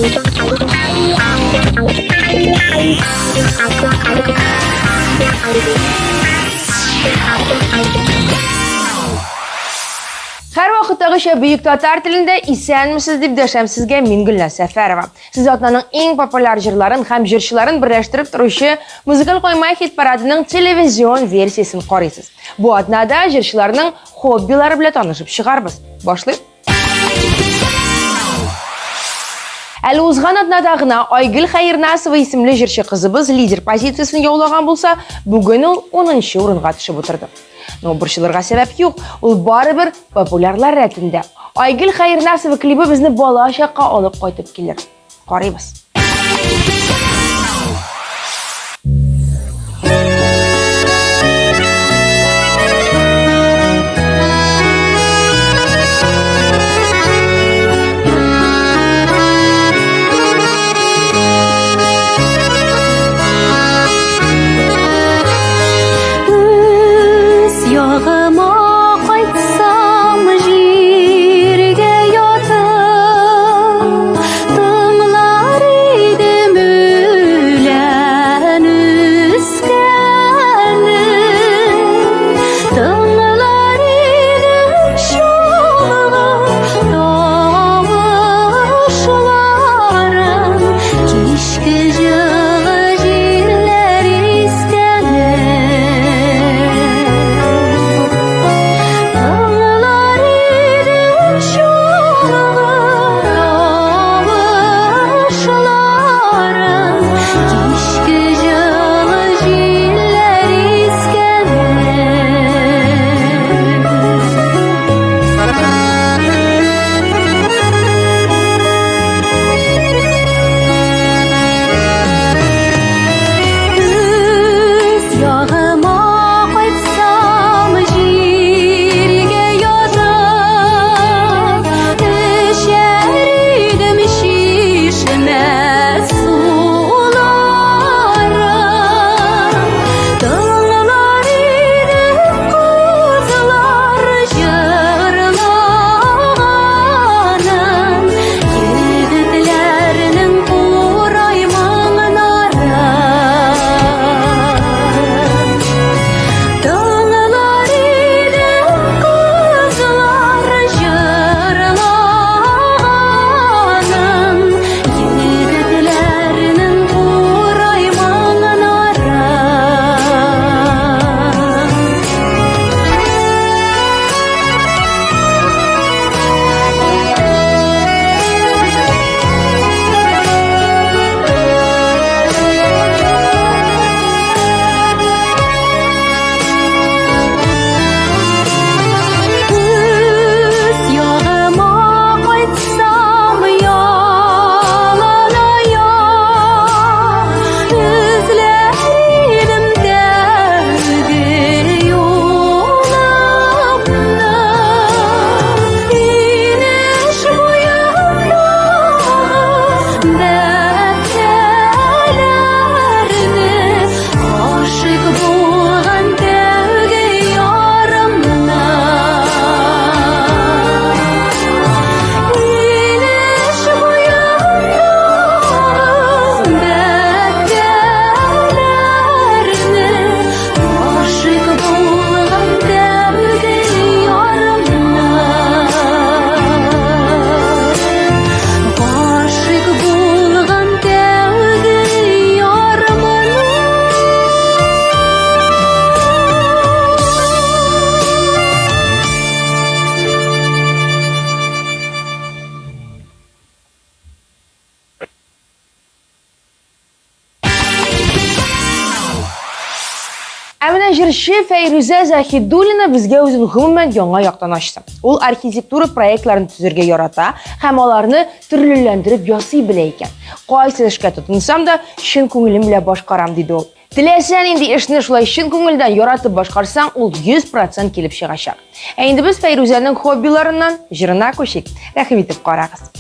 Her vaqtdagi Buyuk Tatar tilində isanmisiz deb desəm sizə min Gülnaz Səfərova. Siz Adnanın eng populyar jırların ham jırçıların birləşdirib turuşu Muzikal qo'ymay hit paradining televizion versiyasini qaraysiz. Bu Adnada jırçılarning hobbilari bilan tanishib chiqarmiz. Boshlaylik. Әлі uzğan Adnadagına Aygül Xayrnasova isimli jırçı qızımız lider pozitsiyasini yo'llagan bo'lsa, bugun u 10-chi o'ringa tushib o'tirdi. Bir şeylərə səbəb yox, ul baribir populyarlar rətində. Aygül Xayrnasova klibi bizni bala şaqqa olub qaytıb kelir. Qaraymiz. Jırçı Feyruzə Zahidulina bizə özünü gümümən yana yaxdan açdı. Ol arxitektura proyektlərini tüzürgə yarata, həm onlarını türlüləndirib yasay bilə ikən. Qaysı işə tutunsam da şın көңілім bilə başqaram dedi ol. Diləsən indi işini şulay şın көңілdən yaratıb başqarsan, ol 100% kelib шығашaq. Indi biz Feyruzənin hobbilarından jırına көшек. Rəhim etib qarağız.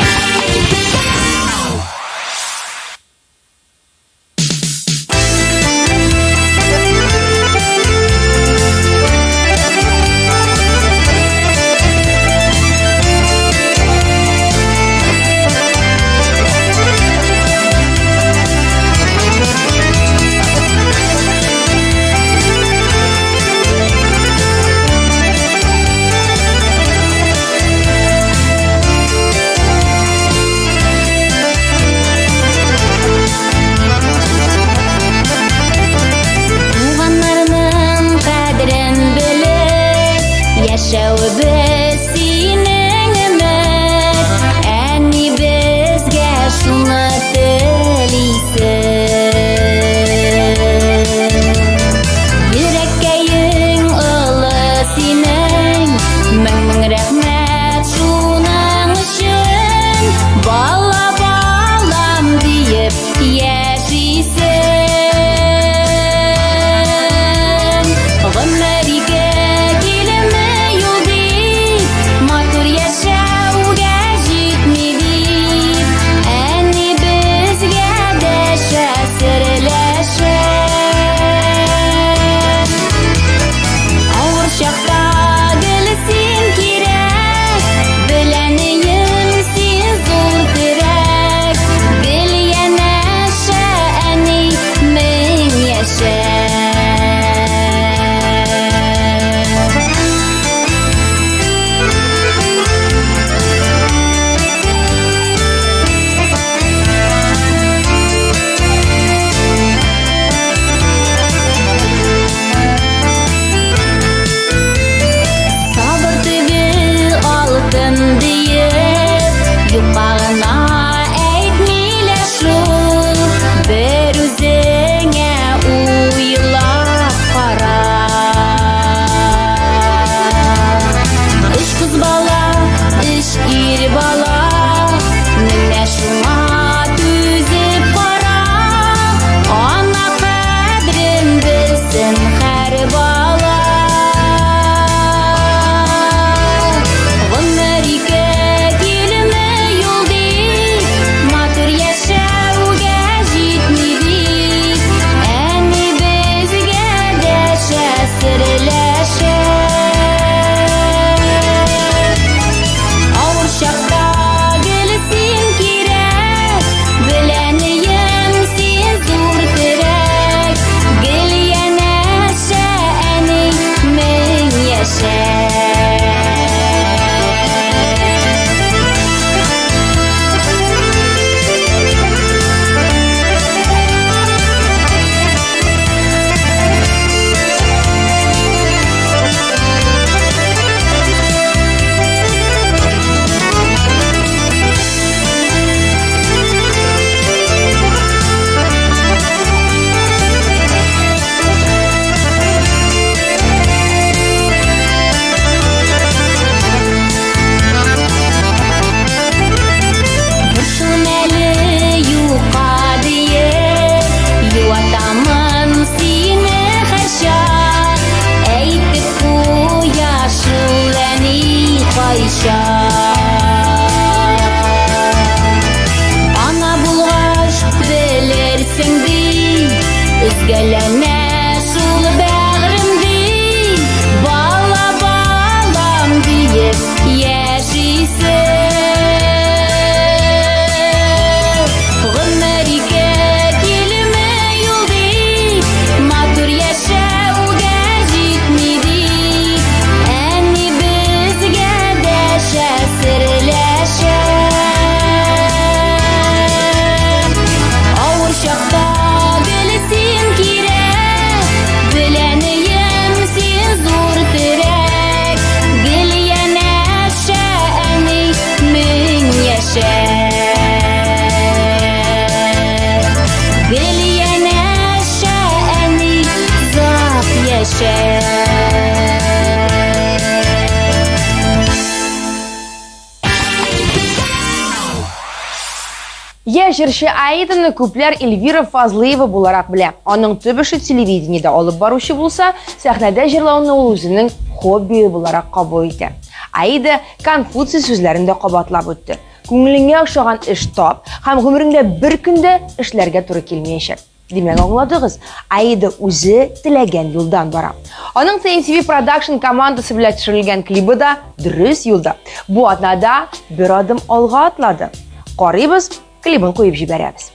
Җырчы Аиданы күпләр Эльвира Фазлыева буларак белә. Аның төбеше телевидениедә алып баручы булса, сәхнәдә җырлауны ул үзенең хоббие буларак кабул итә. Аида Конфуций сүзләрендә кабатлап үтте. Күңелеңә ошаган эш тап һәм гомереңдә бер көндә эшләргә туры килмәячәк. Димәк, аңладыгыз, Аида үзе теләгән юлдан бара. Аның TNTV Production командасы белән төшерелгән клибы да дөрес юлда. Бу атнада бер адым алга атлады. Карыйбыз, клибын куеп җибәрәбез.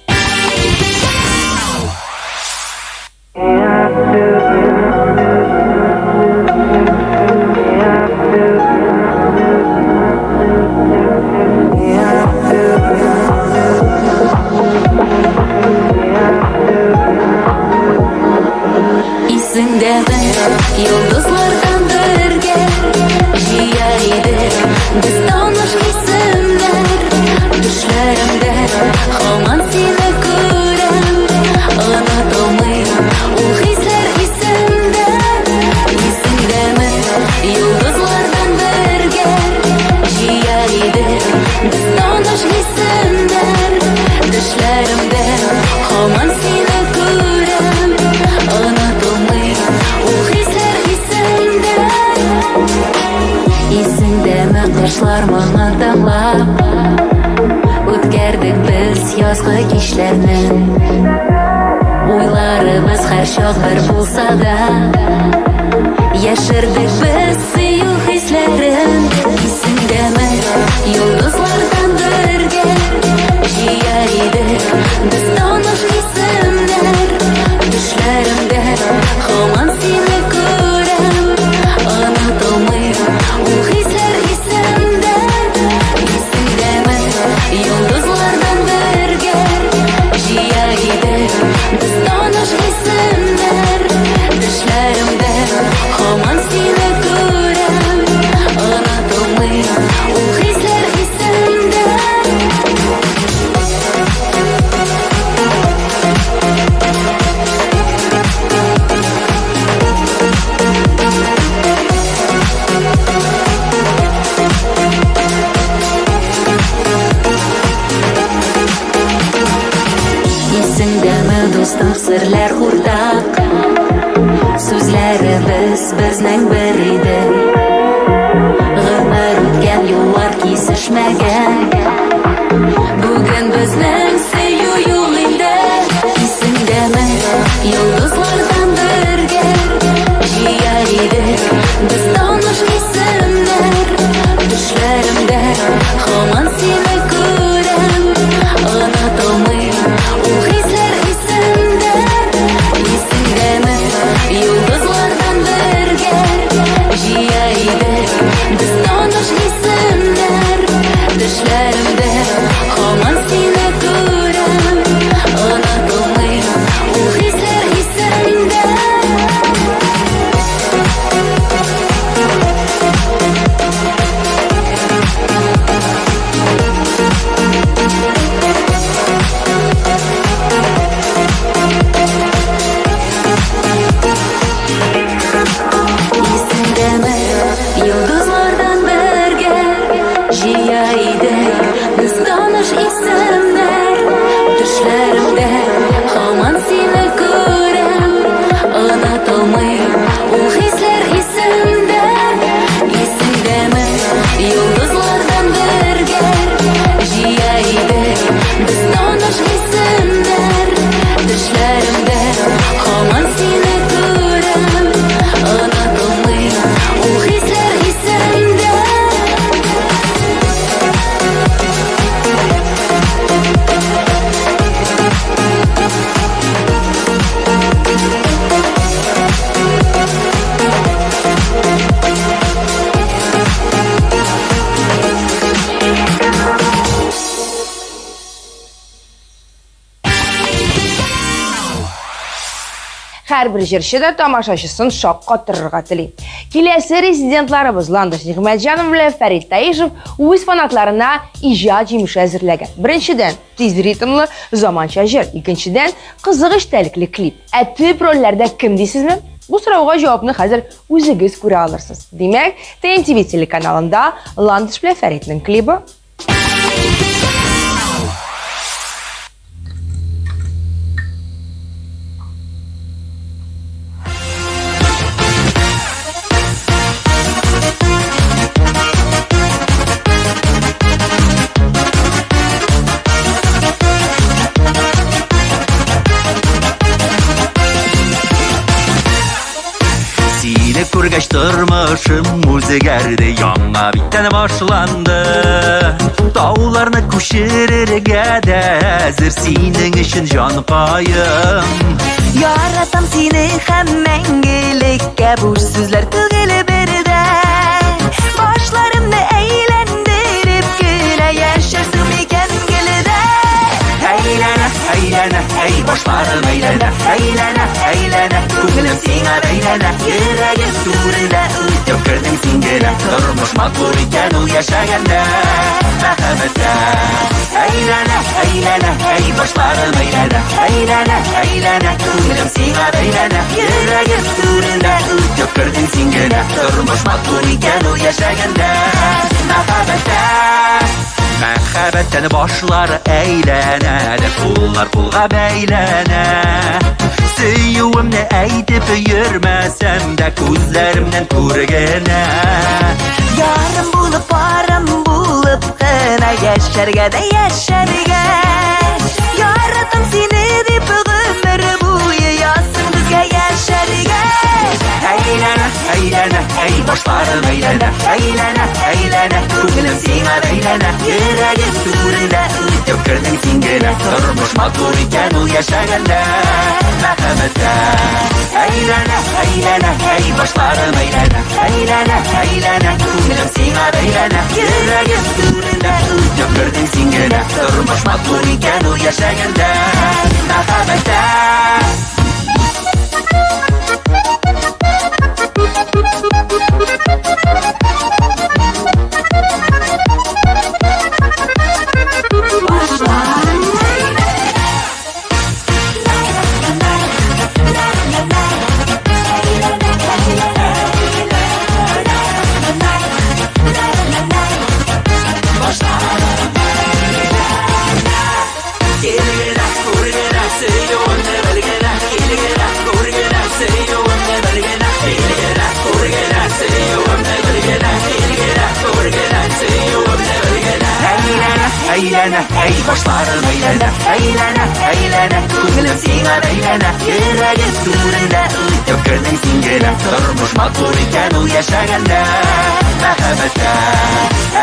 Исеңдәме, йолдызлардан бергә җыяр идек без таныш исемнәр. Төшләремдә һаман сине күрәм, онытылмыйм ул хисләр исемдә. Исеңдәме, йолдызлардан бергә җыяр идек без таныш исемнәр. Төшләремдә һаман сине күрәм, онытылмыйм ул хисләр исемдә. Исеңдәме, кышлар моңа тыңлап үткәрдек без язгы кичләрне. Уйларыбыз һәр чак бер булса да, яшердек без сөю хисләрен. Исеңдәме, йолдызлардан бергә җыяр идек без таныш исемнәр. Төшләремдә һаман сине күрәм, онытылмыйм ул хисләр исемдә. Исеңдәме, йолдызлардан бергә җыяр идек без таныш исемнәр. Төшләремдә һаман сине күрәм, онытылмыйм ул хисләр исемдә. Исеңдәме, дустым, серләр уртак, сүзләребез безнең бер иде. Гомер үткән, юллар кисешмәгән, бүген безнең сөю юл инде. Исеңдәме, йолдызлардан бергә җыяр идек без таныш исемнәр. Төшләремдә һаман сине күрәм, онытылмыйм ул хисләр исемдә. Исеңдәме, йолдызлардан бергә җыяр идек без таныш исемнәр. Төшләремдә һаман сине күрәм, онытылмыйм ул хисләр исемдә. Исеңдәме, йолдызлардан бергә җыяр идек без таныш исемнәр. Төшләремдә һаман сине күрәм, онытылмыйм ул хисләр исемдә. Исеңдәме, йолдызлардан бергә җыяр идек без таныш исемнәр. Төшләремдә һаман сине күрәм, онытылмыйм ул хисләр исемдә. Һәрбер җырчы да тамашачысын шаккатырырга тели. Киләсе резидентларыбыз Ландыш Нигъмәтҗанов белән Фәрит Таишев үз фанатларына иҗат җимеше әзерләгән. Беренчедән, тиз ритмлы заманча җыр. Икенчедән, кызык эчтәлекле клип. Төп рольләрдә кем дисезме? Bu soruğa cavabını hazır özünüz göre alırsınız. Demek, TNTV telekanalında Landesplay Ferit'nin klibi. Kurgaştırmışım müziğerde yana bitene başlandı. Dağlarını kuşirir gezir senin için can payım. Yaratam seni hem mengelikке bu sözler tügülü birden. Başlarımda eğlendirip güne yaşarsın iken gülüde. Eğlene, eğlene, ey başlarım eğlene. Eğlene, eğlene, kugülüm sana eğlene. Yüreğim durunda uyutup kırdın singine. Durmuş makbul iken o yaşaganda merhamette. Eğlene, eğlene, ey başlarım eğlene. Eğlene, eğlene, kugülüm sana eğlene. Yüreğim durunda uyutup kırdın singine. Durmuş makbul iken o yaşaganda merhamette. Merhabetten başlar eğlene, pullar pulga beylene. Süyüğümle eğdip yürmesem de gözlerimden kurgene. Yarım bulup param bulup kına yaşarga da yaşarga. Yaratam seni dip ömür boyu yazsın bizge yaşarga. Eğlene, eğlene, ey başlarım eğlene. Eğlene, eğlene, kugülüm sana eğlene. Yüreğim durunda uyutup kırdın singine. Durmuş makbul iken o yaşaganda merhamette. Eğlene, eğlene, ey başlarım eğlene. Eğlene, eğlene, kugülüm sana eğlene. Yüreğim durunda uyutup kırdın singine. Durmuş makbul iken o yaşaganda merhamette. Eğlene, ey başlarım eğlene. Eğlene, eğlene, kugülüm sana eğlene. Yüreğim durunda uyutup kırdın singine. Durmuş makbul iken o yaşaganda merhamette.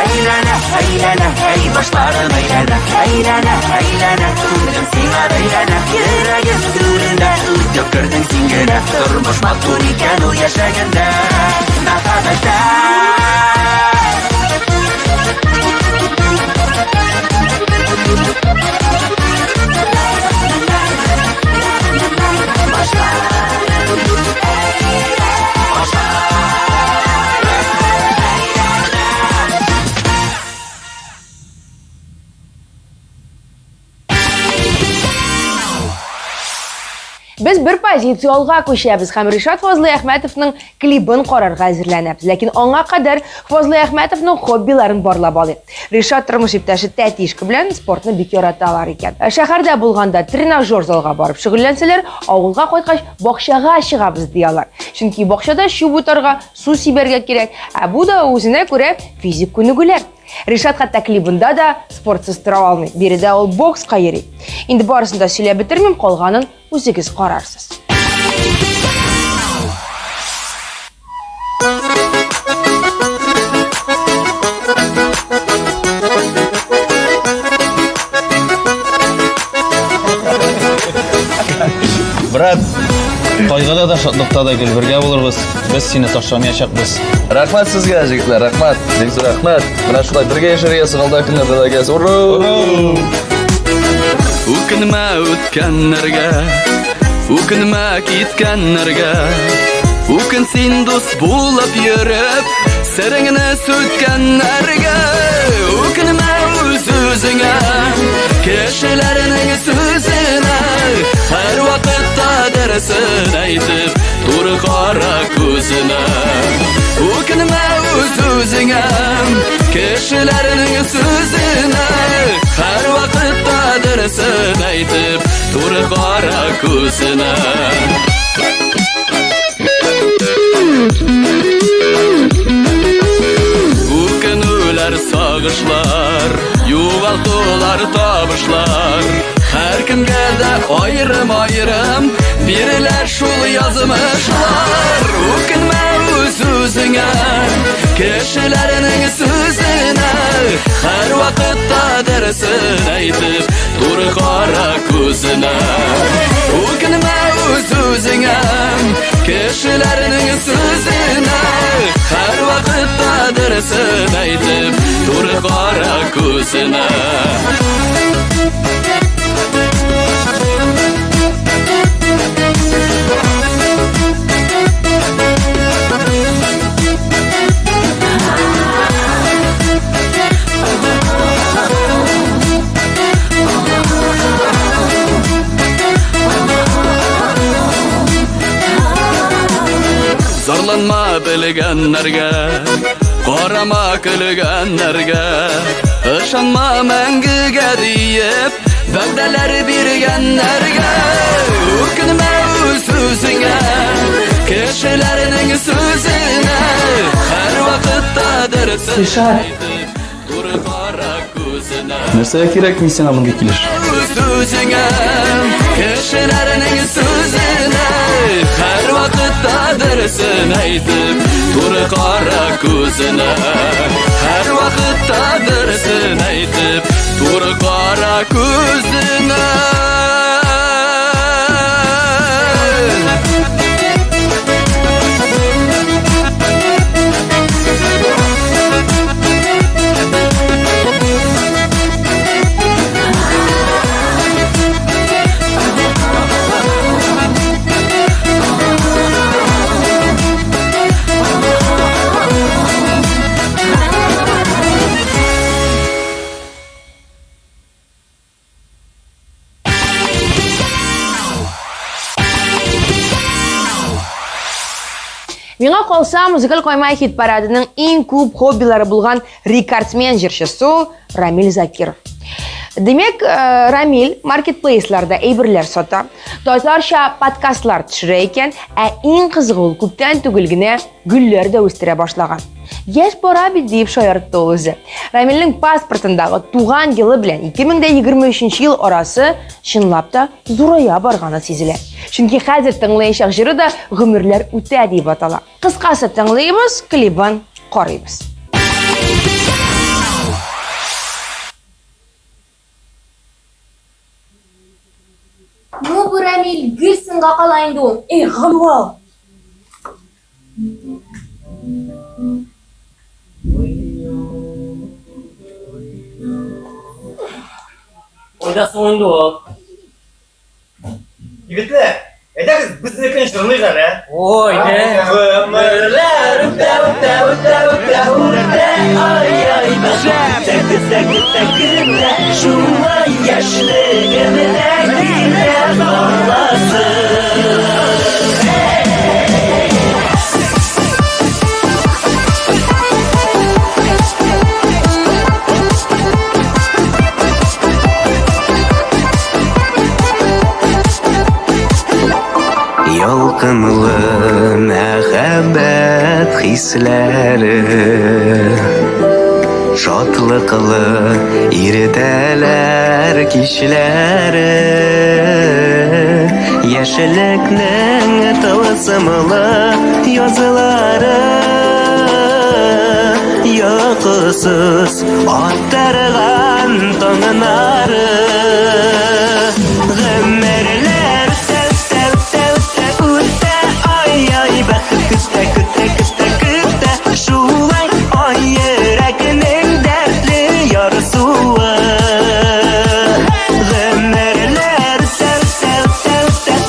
Eğlene, eğlene, ey başlarım eğlene. Eğlene, eğlene, kugülüm sana eğlene. Yüreğim durunda uyutup kırdın singine. Durmuş makbul iken o yaşaganda merhamette. Biz bir pozitsiyonga ko'shamiz ham Rishod Fozliahmetovning klibini qarorga hozirlanamiz. Lekin onga qadar Fozliahmetovning hobbilarini borlab olaylik. Rishod turmush iptashi Tatishka bilan sportni bek yoratalar ekan. Shaharda bo'lganda trenajyor zalga borib shug'ullansalar, ovulga qaytgach bog'chaga chiqamiz deyalар. Chunki bog'chada shu butarga suv siberga kerak. Bu da o'zine ko'ra fizik ko'nikuvlar. Rishod hatto klibunda da sportsiz tura olmaydi. Birida ol boksga yuradi. Endi borisini söylab bitirmayman, qolganin o'zingiz qararsiz. Брат, to'yg'ida da shodlikda da birga bo'lurmiz. Biz seni tashlamayacakmiz. Rahmat sizga yigitlar, rahmat. Sizga rahmat. Mana shunday birga yashaysiz, qolgan kunlarda birga. O'kinma o'tganlarga, o'kinma ketganlarga, o'kin sen do'st bo'lib yurib, siringni so'tganlarga, o'kinma o'zing sözüne Kişilerinin sözüne Her vakitte dersin aytıp Dur kara gözüne Ukinme sözüne Kişilerinin sözüne Her vakitte dersin aytıp Dur kara gözüne Ukinüler sağışlar Yuvaltılar tabışlar Her kimge de ayrım ayrım Biriler şul yazmışlar Ukinme sözüne Kişilerinin sözüne Her vakitte dersin aytıp Dur kara gözüne Ukinme sözüne Kişilerinin sözüne Her vakitte dersin aytıp Dur kara gözüne Zorlanma bilgenlerge Qarama külgenlerge Işanma mengige deyip Vəqdələri birgenlerge Ukinme sözüne Kişilerinin sözüne Her vakitte dersin Dur kara gözüne Нәрсәгә кирәкми сиңа мондый килеш? Sözüne Kişilerinin sözüne Her vakitte dersin aytıp Dur kara gözüne Her vakitte dersin aytıp Dur kara gözüne Миңа калса, музыкаль койма хит парадының иң күп хоббилары булган рекордсмен җырчысы Рамил Закиров. Демек, Рамил маркетплейсларда әйберләр сата, татарча подкастлар төшерә икән, ә иң кызыгы ул күптән түгел генә гөлләр дә үстерә башлаган. Яшь бара бит дип шаяртты ул үзе. Рамилнең паспортындагы туган елы белән 2023 ел арасы чынлап та зурая барганы сизелә. Чөнки хәзер тыңлаячак җыры да гомерләр үтә дип атала. Кыскасы тыңлыйбыз, клибын карыйбыз. Ну, bu Рамил гүлсін қақала инде ул. Эй, Галуал! Ойдасың инде ул. Егетлер, әйдәгез безнекен жырлыйк әле. Ой, Гомерләр үтә, ай, бәшә, шулай яшьлегемдә килә баласы. Ялкынлы мәхәббәт хисләре Шатлыклы иртәләр кичләре Яшьлекнең тылсымлы язылары Йокысыз аттырган таңнары Гомерләр шулай ай йөрәгенең дәртле ярсуы Гомерләр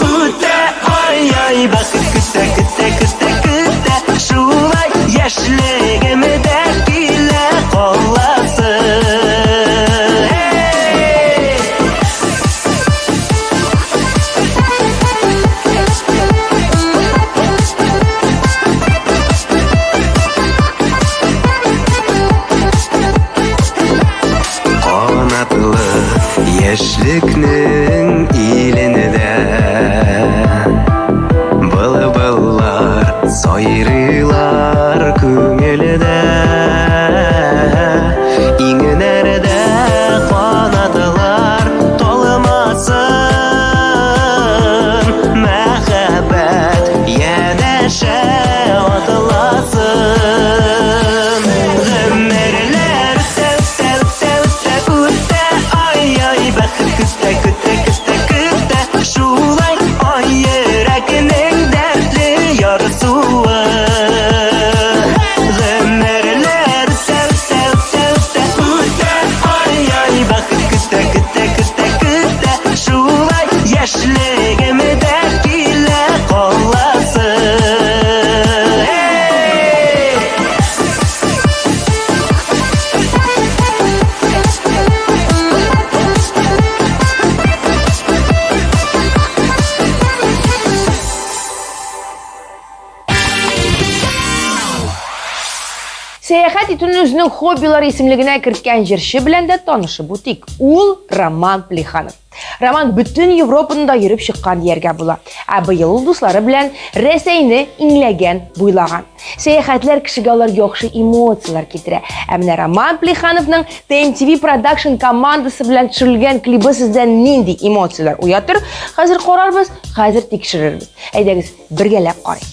үтә ай бәхет көтә шулай яшьлегемдә килә каласы Сәяхәт итүне үзенең хоббилар исемлегенә керткән җырчы белән дә танышып үтик. Ул Роман Плеханов. Роман бөтен Европаны да йөреп чыккан дияргә була. Ә быел ул дуслары белән Рәсәйне иңләгән, буйлаган. Сәяхәтләр кешегә алар яхшы эмоциялар китерә. Ә менә Роман Плехановның TMTV Production командасы белән төшерелгән клибы сездә нинди эмоциялар уятыр? Хәзер карарбыз, хәзер тикшерербез. Әйдәгез, бергәләп карыйк.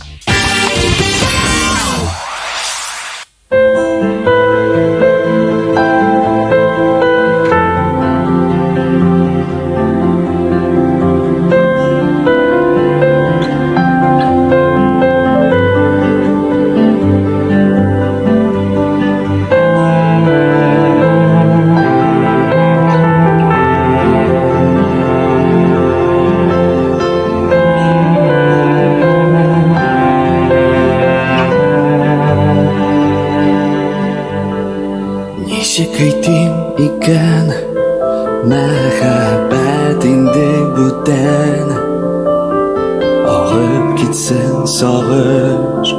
Ничек әйтим икән, мәхәббәт инде бүтән. Агып китсен сагыш,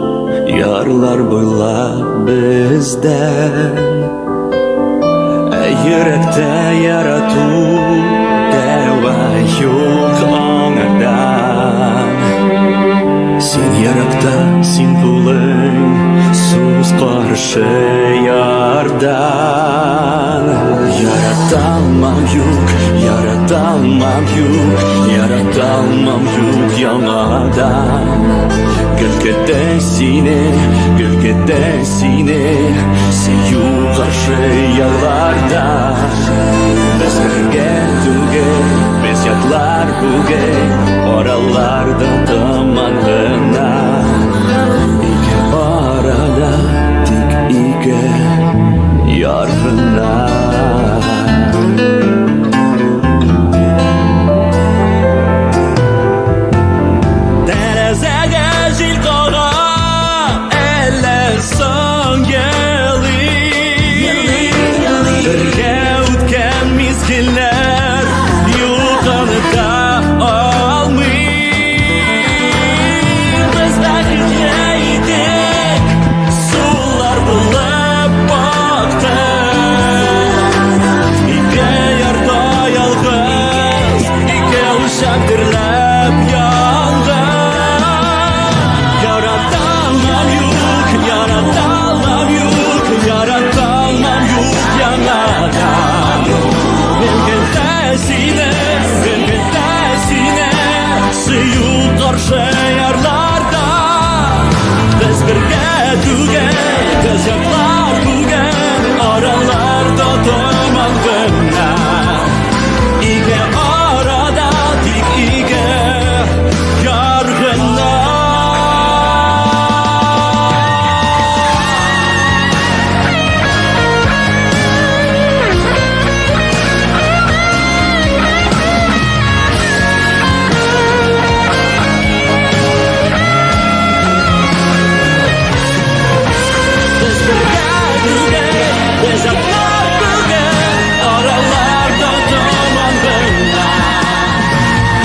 ярлар буйлап бездән. Ә йөрәктә ярату, дәва юк аңардан. Син яракта, син булың, сүз каршы ярдан. Яраталмам юк, яраталмам юк яңадан. Гөлкәдә сине, сөю каршы яллардан. Без бергә түгел, без ятлар бүген, араларда томан гына. Ике арада тик ике яр гына. Тәрәзәгә җил кага, әллә соң елый. Бергә үткән мизгелләр юкыны алмый. Без бәхетле идек, сулар булып бактык. Ике ярда ялгыз, ике uşak дөрләп янган. Яраталмам юк яңадан. Гөлкәдә сине, сөю каршы ярларда. Без бергә түгел, без яклар бүген, араларда томан гына. Ике арада тик ике яр гына. Без бергә түгел, без яклар бүген, араларда томан гына.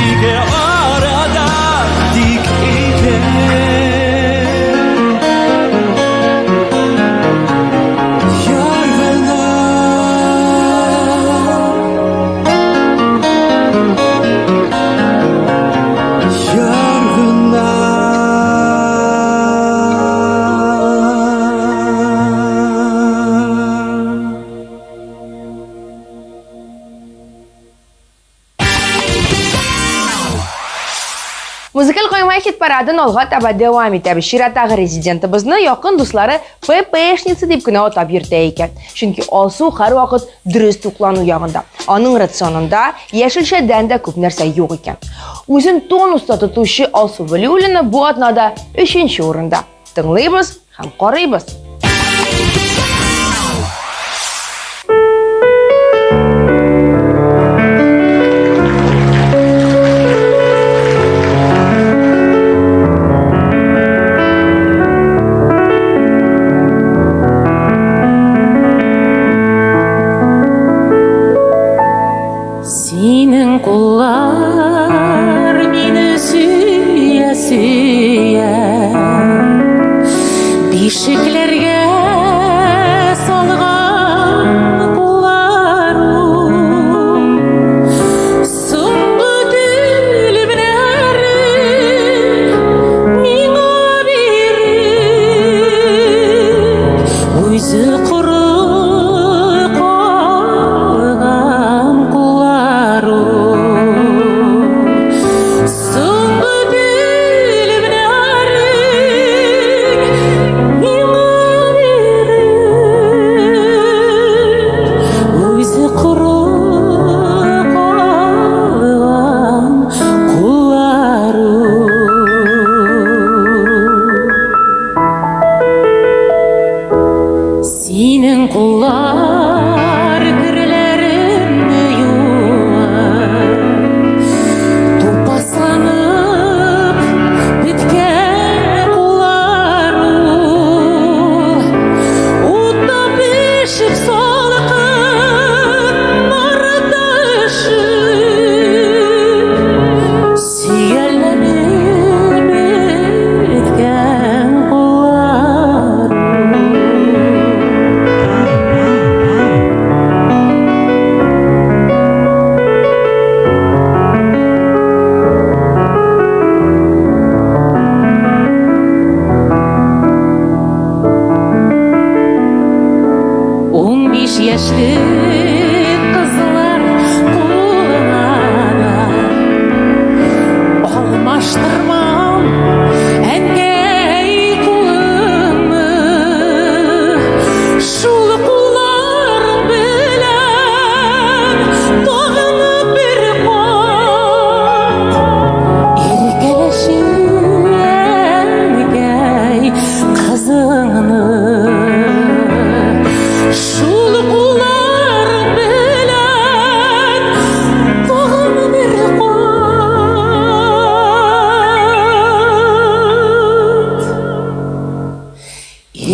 Ике арада тик ике яр гына. Яр гына. Музыкаль койма хит парадын алга таба дәвам итәбез. Чираттагы резидентыбызны якын дуслары ППшница дип кенә атап йөртә икән. Чөнки Алсу һәрвакыт дөрес туклану ягында. Аның рационында яшелчәдән дә күп нәрсә юк икән. Үзен тонуста тотучы Алсу Вәлиуллина бу атнада 3нче урында. Тыңлыйбыз һәм карыйбыз. Синең куллар мине сөя. Бишекләргә өзі құры қалған құлару соңғы белім нәрің өзі құры қалған құлару сенің құлар кірлерін юар топасанып біткен құлару ұттап ішіп салқын нұрды ішіп сүйелленіп біткен құлару Он беш яшьлек кызлар кулына да алмаштырмам әнкәй кулымны шул кулларың белән тагын бер кат иркәләшим әнкәй кызыңны шул кулларың белән тагын бер кат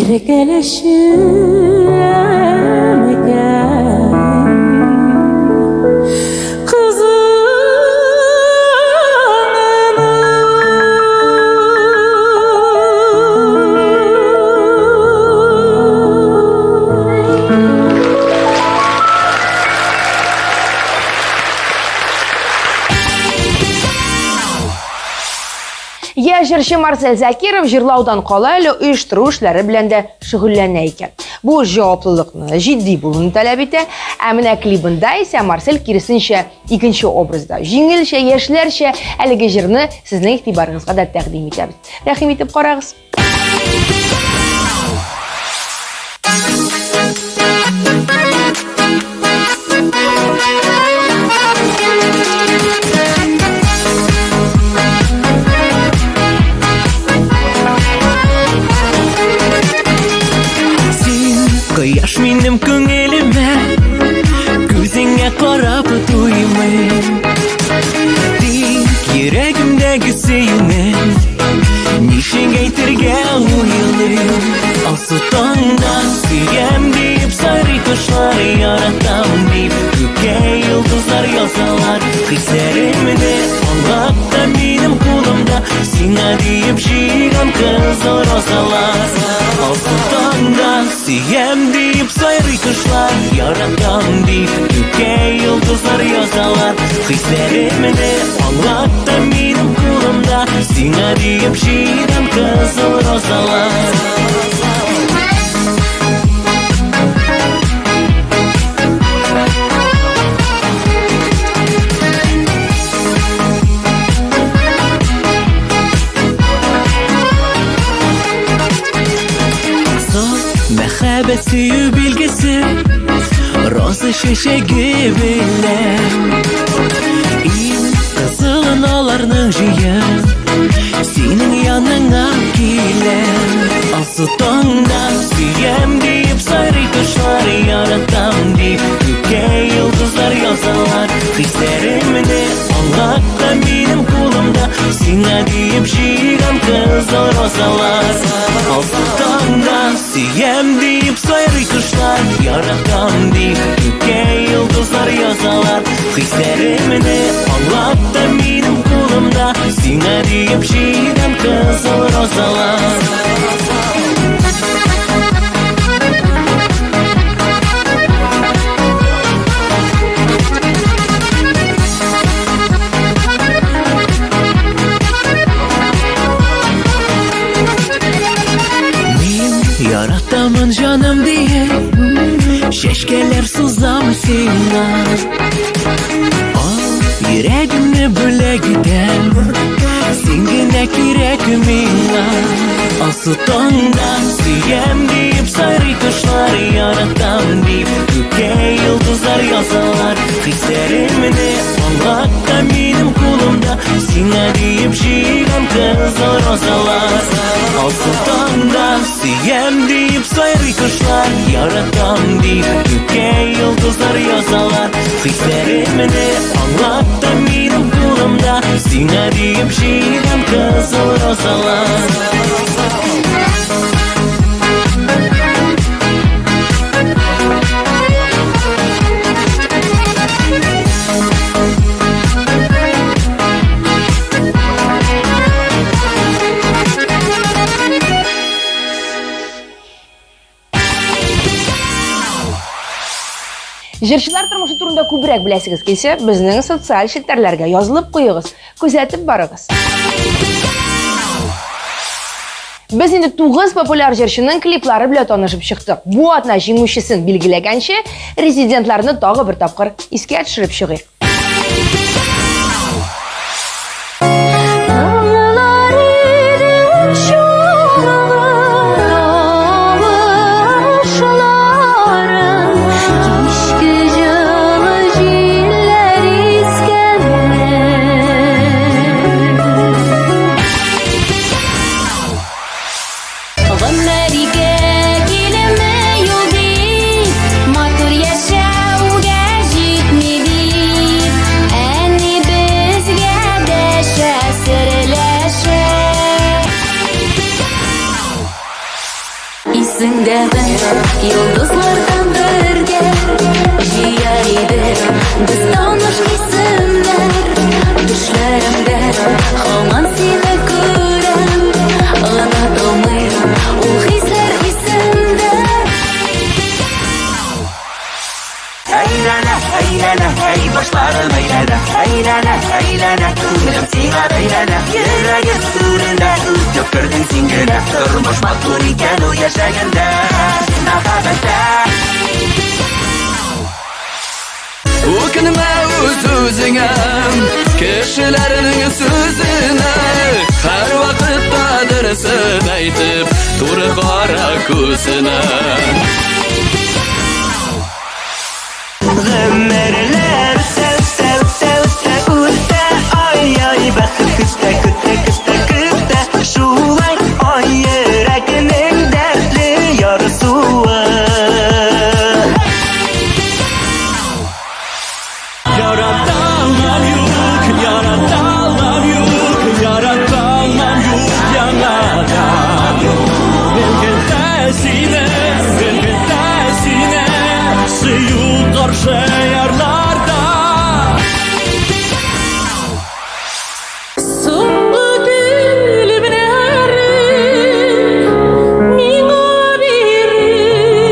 иркәләшим Я җырчы Марсель Закиров җырлаудан кала әле оештыру эшләре белән дә шөгыльләнә икән. Бу җаваплылыкны, җитди булуны таләп итә. Ә менә клипында исә Марсель киресенчә икенче образда, җиңелчә, яшьләрчә әлеге җырны сезнең игътибарыгызга да тәкъдим итәбез. Рәхим итеп карагыз. Кояш минем күңелемә күзеңә карап туймыйм тик йөрәгемдәге сөюне нишек әйтергә уйлыйм алсу таңда сөям дип сайрый кошлар яратам дип күккә йолдызлар язалар хисләремне аңлап та минем кулымда сиңа дип җыйган кызыл розалар алсу таңда сөям дип сайрый кошлар яратам дип күккә йолдызлар язалар хисләремне аңлап та минем кулымда сиңа дип җыйган кызыл розалар Мәхәббәт сөю билгесе роза чәчәге белән иң кызылын аларның җыен синең яныңа киләм алсу таңда сөям дип сайрый кошлар яратам дип күккә йолдызлар язалар хисләремне аңлап та минем кулымда сиңа дип җыйган кызыл розалар алсу таңда сөям дип сайрый кошлар яратам дип күккә йолдызлар язалар хисләремне аңлап та минем кулымда сиңа дип җыйган кызыл розалар Aman canım diye şeşkeler suzam sina. Al yüreğimi böyle giden singine kirek mina. Asıtondan siyem deyip sarı kuşlar yaratam deyip göke yıldızlar yazarlar. Hislerimini anlatta benim kulumda sine deyip şiran kızlar rozalar. Asıtondan siyem deyip sarı kuşlar yaratam deyip göke yıldızlar yazarlar. Hislerimini anlatta benim kulumda sine deyip şiran kızlar rozalar. Жырчылар тормышы турында күбрәк беләсегез килсә, безнең социаль челтәрләргә язылып куегыз, күзәтеп барыгыз. Без инде 9 популяр җырчының клиплары белән танышып чыктык. Бу атна җиңүчесен билгеләгәнче, резидентларны тагы бер тапкыр искә төшереп чыгыйк. Yıldızlardan birge jiyar idik biz tanış isimler. Düşlerimde hamon seni ko'ram, unutolmayman u hislar esimde. Aylana, aylana, ey başlarım aylana. Aylana, aylana, ko'nglim sing'ar aylana. Yuragim surida o'tib kirding singina. Turmush mattur ekan u yashaganda mahabbatda. O'kinma o'z o'zingga, kishilarning so'zini har vaqtda dirsin aytib, to'ri qora ko'zini. G'amlarlar sev sev sev sev o'tda ay ay baxт kutda kutda kutda kutda shulay ay yuragining dardli yorsuvi. Yaratanlar yok, yaratanlar yok, yaratanlar yok yanadan. Belki tersine sıyıl karşı yerlerde. Soğuk gülümün erim, mine birim,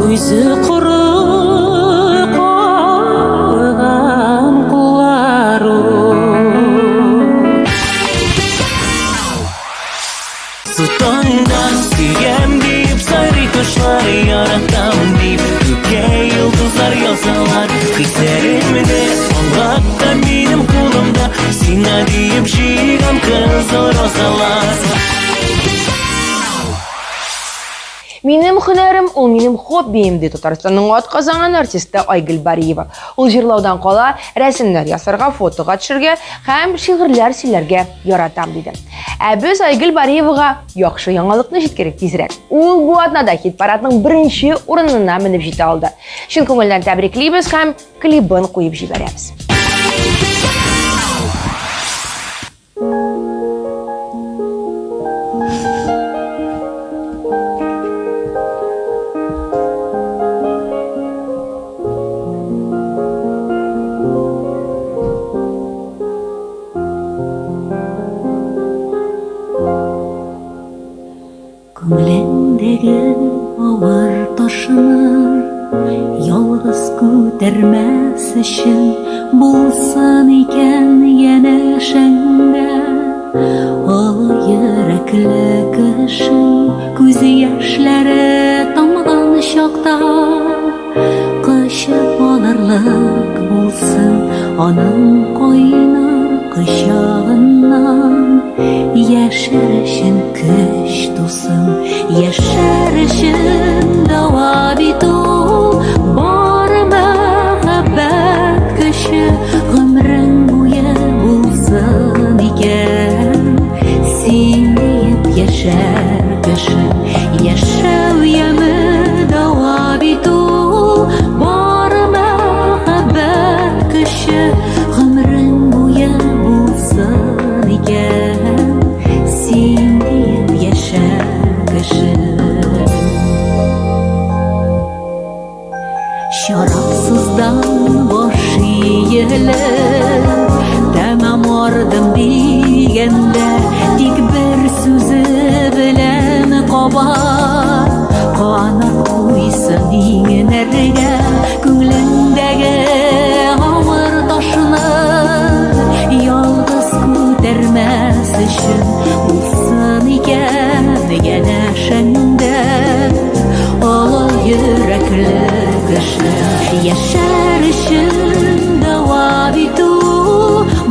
uyzu kuru koygan kularım. Sutondan siyem deyip sarı kuşlar yaratam deyip göke yıldızlar yazarlar. Hislerimini anlatta benim kulumda sine deyip şiran kızlar rozalar. Минем һөнәрем, ул минем хоббием ди Татарстанның атказанган артисты Айгөл Бариева. Ул җырлаудан кала, рәсемнәр ясарга, фотога төшергә һәм шигырьләр сөйләргә яратам диде. Ә без Айгөл Бариевага яхшы яңалыкны җиткерик тизрәк. Ул бу атнада хит-парадның беренче урынына менеп җитә алды. Чын күңелдән тәбриклибез һәм клибын куеп җибәрәбез. Күңелендәге авыр ташын ялгыз күтәрмәс өчен булсын икән янәшәңдә, ал йөрәк yürekli kışın Gözü yaşları tamgan şokta Kışıp olurluk bulsun Onun koynu kışağından Yaşarışın kış tusun Yaşarışın dava bitu Bar muhabbet kışı Ömrün boyu bulsun iken Sen deyip yaşar kışın Yaşav yemi dava bitu Bar muhabbet kışı Ömrün boyu bulsun iken Sen deyip yaşar kışın Şarapsızdan boş yiyeler Tamam ordım degende Dik bir sözü bilen kobar Kanat koysun inerge Көңлендәге ağır taşını Yalnız көтәрмәс өчен Булсын икән янәшәңдә Олы йөрәкле кеше Яшәр өчен дәвам итү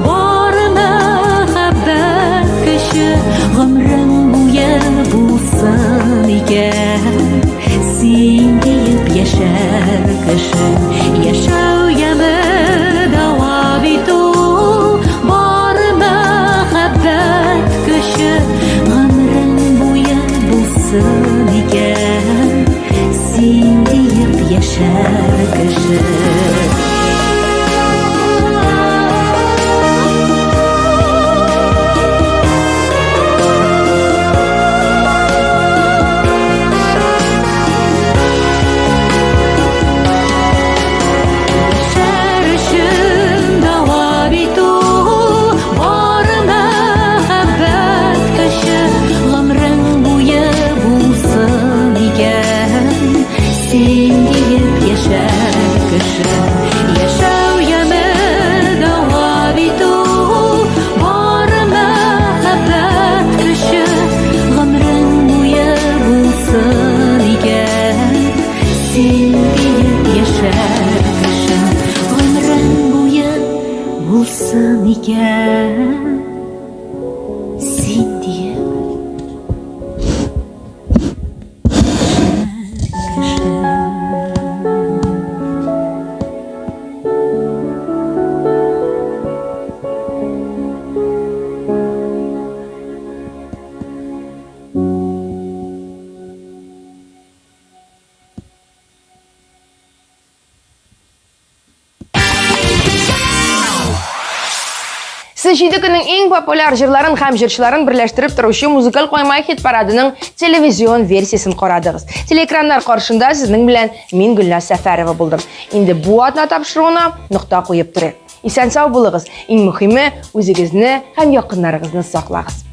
Бар мәхәббәт кеше Гомрең буе булсын икән Син диеп яшәр кеше Яшәү яме дәвам итү Бар мәхәббәт кеше Гомрең буе булсын икән Син диеп яшәр кеше Bulsun iken Sen diye Сіз 7 көннең ең популяр жырларын һәм җырчыларын берләштереп торучы музыкаль кайма хит парадының телевизион версиясын карадыгыз. Телеэкраннар каршында сезнең белән мин Гөлназ Сәфәрова булдым. Инде бу атна тапшыруына нокта куеп торыйк. Исән сау булыгыз. Иң мөһиме үзегезне һәм якыннарыгызны саклагыз.